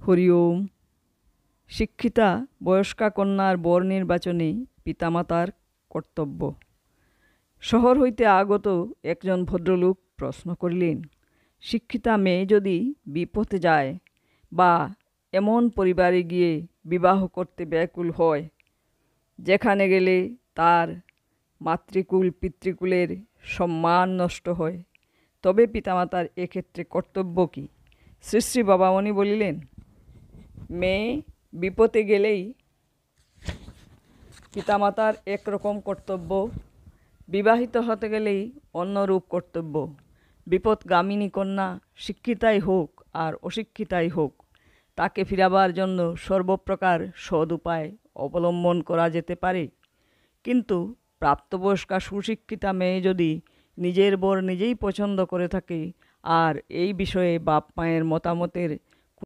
হরি ওম। শিক্ষিতা বয়স্কা কন্যার বর নির্বাচনে পিতামাতার কর্তব্য। শহর হইতে আগত একজন ভদ্রলোক প্রশ্ন করিলেন, শিক্ষিতা মেয়ে যদি বিপথে যায় বা এমন পরিবারে গিয়ে বিবাহ করতে ব্যাকুল হয় যেখানে গেলে তার মাতৃকুল পিতৃকুলের সম্মান নষ্ট হয়, তবে পিতামাতার এক্ষেত্রে কর্তব্য কী? শ্রী শ্রী বাবামণি বলিলেন, মেয়ে বিপথে গেলেই পিতামাতার একরকম কর্তব্য, বিবাহিত হতে গেলেই অন্যরূপ কর্তব্য। বিপথগামিনী কন্যা শিক্ষিতাই হোক আর অশিক্ষিতাই হোক, তাকে ফিরাবার জন্য সর্বপ্রকার সদ উপায় অবলম্বন করা যেতে পারে। কিন্তু প্রাপ্তবয়স্কা সুশিক্ষিতা মেয়ে যদি নিজের বর নিজেই পছন্দ করে থাকে আর এই বিষয়ে বাপ মায়ের মতামতের